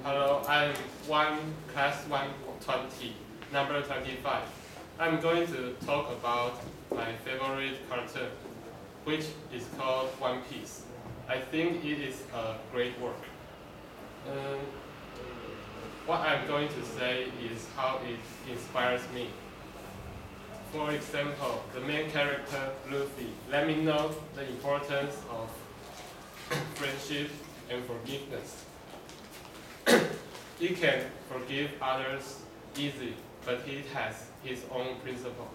Hello, I'm class 120, number 25. I'm going to talk about my favorite cartoon, which is called One Piece. I think it is a great work. Um, what I'm going to say is how it inspires me. For example, the main character, Luffy, let me know the importance of friendship and forgiveness. He can forgive others easily, but he has his own principle.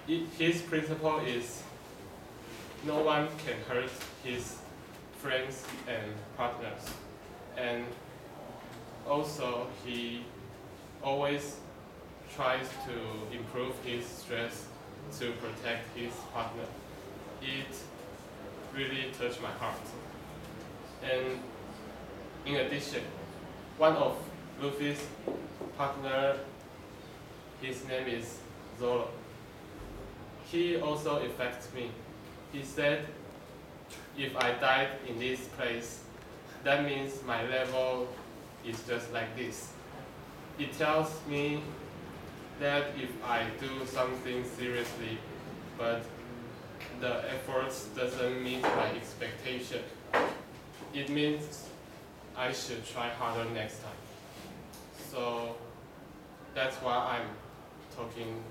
His principle is no one can hurt his friends and partners. And also he always tries to improve his stress to protect his partner. It really touched my heart. And in addition, one of Luffy's partner, his name is Zoro. He also affects me. He said, if I died in this place, that means my level is just like this. It tells me that if I do something seriously, but the efforts doesn't meet my expectation, it means I should try harder next time. So that's what I'm talking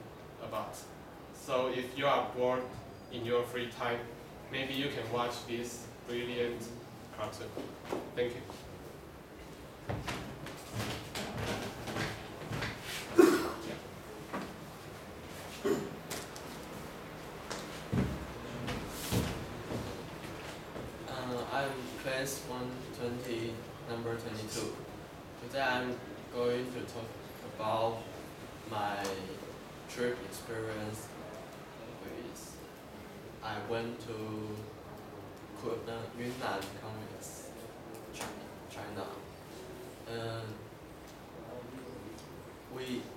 about. So if you are bored in your free time, maybe you can watch this brilliant cartoon. Thank you. I'm class 120, number 22. Today I'm going to talk about my trip experience with I went to Yunnan province, China.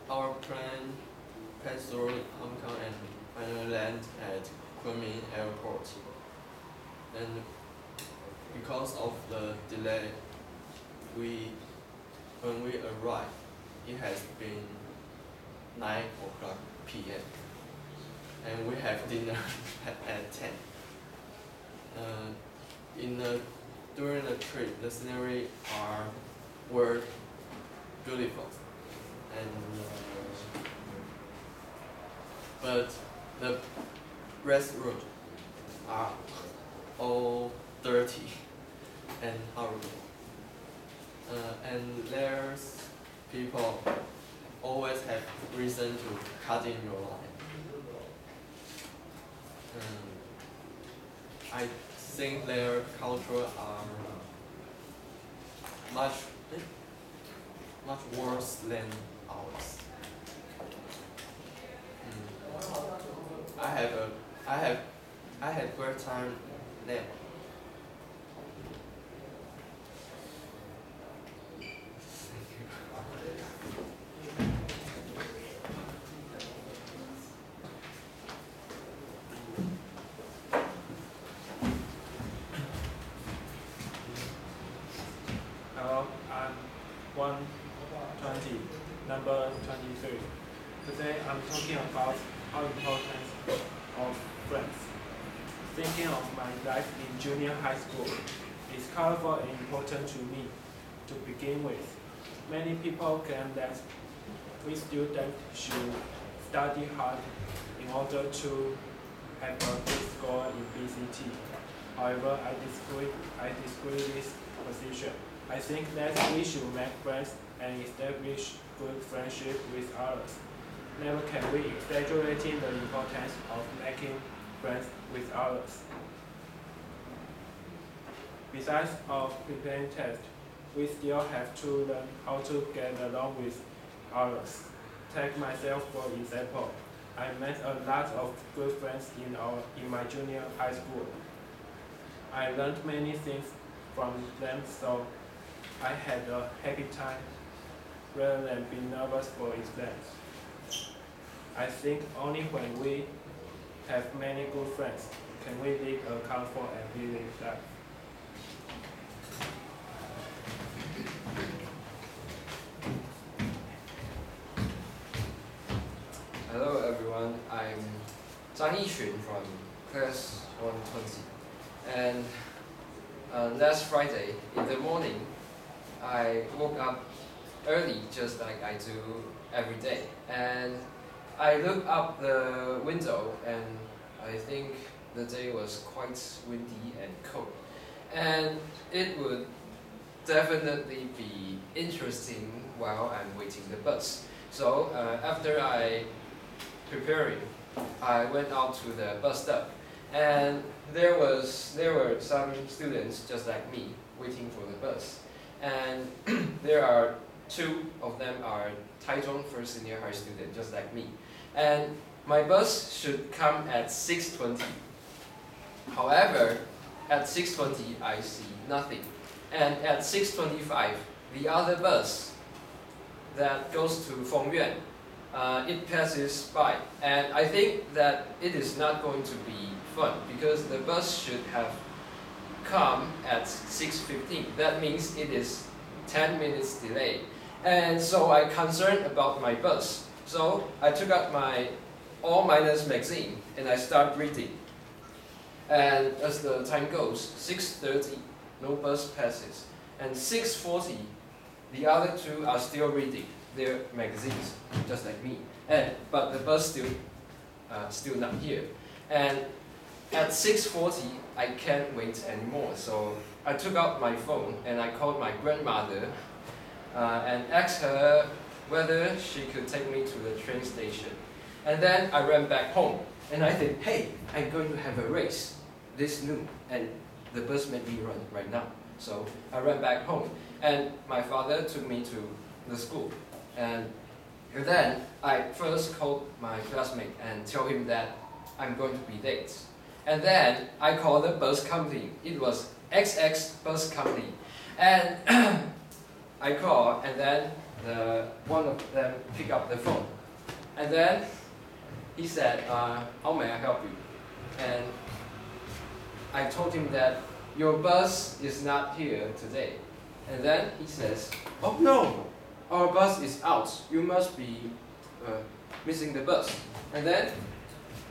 Our plane passed through Hong Kong and finally landed at Kunming Airport. And because of the delay, when we arrived, it has been 9 o'clock p.m. and we have dinner at 10. During the trip, the scenery were beautiful, but the restrooms are all dirty and horrible. And there's people always have reason to cut in your line. I think their culture are much worse than ours. I had great time there. Hello, I'm 120, number 23. Today I'm talking about how important of friends. Thinking of my life in junior high school is colorful and important to me. To begin with, many people claim that we students should study hard in order to have a good score in BCT. However, I disagree with this position. I think that we should make friends and establish good friendship with others. Never can we exaggerating the importance of making friends with others. Besides of preparing tests, we still have to learn how to get along with others. Take myself for example. I met a lot of good friends in my junior high school. I learned many things from them, so I had a happy time rather than being nervous for exams. I think only when we have many good friends can we live a colorful and vivid life. Zhang Yixun from class 120. And last Friday in the morning, I woke up early, just like I do every day. And I looked up the window, and I think the day was quite windy and cold. And it would definitely be interesting while I'm waiting the bus. So after I preparing, I went out to the bus stop, and there were some students just like me waiting for the bus, and there are two of them are Taichung First Senior High student just like me, and my bus should come at 6:20. However, at 6:20 I see nothing, and at 6:25 the other bus that goes to Fengyuan, it passes by, and I think that it is not going to be fun because the bus should have come at 6:15. That means it is 10 minutes delay, and so I concerned about my bus. So I took out my All Minors magazine and I start reading. And as the time goes, 6:30, no bus passes, and 6:40, the other two are still reading their magazines, just like me. But the bus still not here. And at 6:40, I can't wait anymore. So I took out my phone and I called my grandmother and asked her whether she could take me to the train station. And then I ran back home and I think, hey, I'm going to have a race this noon, and the bus made me run right now. So I ran back home, and my father took me to the school. And then I first called my classmate and tell him that I'm going to be late. And then I called the bus company. It was XX Bus Company. And I called, and then one of them picked up the phone. And then he said, how may I help you? And I told him that your bus is not here today. And then he says, oh no, our bus is out. You must be missing the bus. And then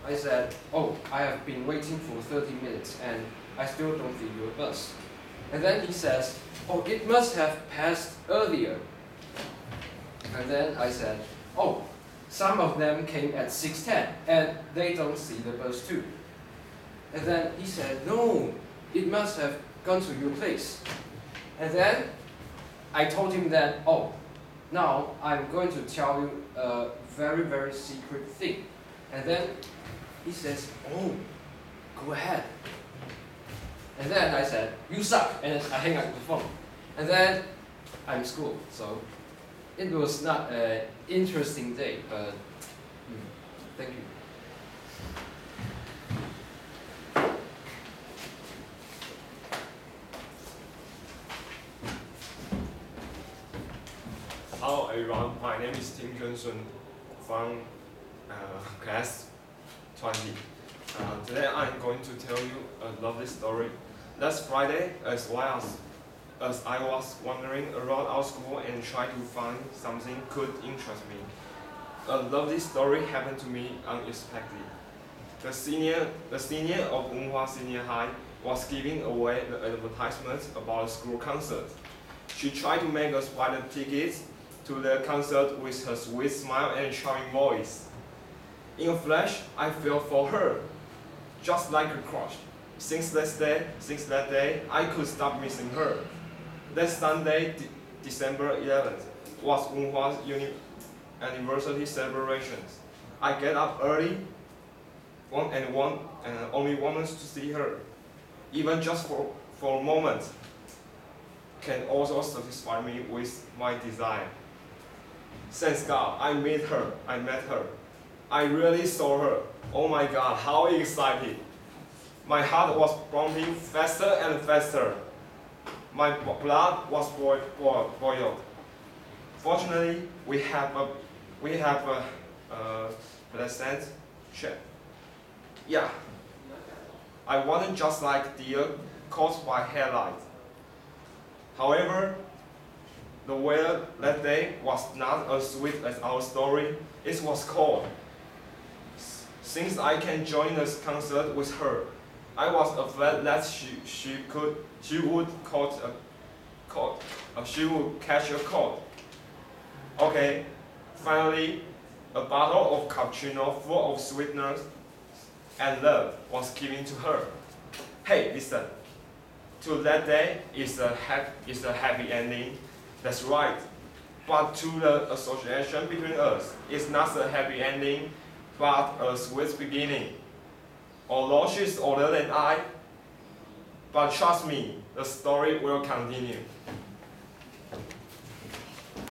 I said, oh, I have been waiting for 30 minutes and I still don't see your bus. And then he says, oh, it must have passed earlier. And then I said, oh, some of them came at 6:10 and they don't see the bus too. And then he said, no, it must have gone to your place. And then I told him that, oh, now I'm going to tell you a very, very secret thing. And then he says, oh, go ahead. And then I said, you suck, and I hang up the phone. And then I'm in school, so it was not an interesting day, but thank you. Hello everyone, my name is Tim Junsun from class 20. Today I'm going to tell you a lovely story. Last Friday, as I was wandering around our school and trying to find something could interest me, a lovely story happened to me unexpectedly. The senior of Wenhua Senior High was giving away the advertisement about a school concert. She tried to make us buy the tickets to the concert with her sweet smile and charming voice. In a flash, I fell for her, just like a crush. Since that day, I could stop missing her. That Sunday, December 11th, was Wenhua's anniversary celebrations. I get up early, only wanted to see her, even just for a moment, can also satisfy me with my desire. Thanks God, I met her. I really saw her. Oh my God, how excited! My heart was pumping faster and faster. My blood was boiled. Fortunately, we have a pleasant chat. Yeah, I wasn't just like deer caught by headlights. However, the weather that day was not as sweet as our story. It was cold. since I can join the concert with her, I was afraid that she would she would catch a cold. Okay, finally, a bottle of cappuccino full of sweetness and love was given to her. Hey, listen. To that day is a happy ending. That's right. But to the association between us, it's not a happy ending, but a sweet beginning. Although she's older than I, but trust me, the story will continue.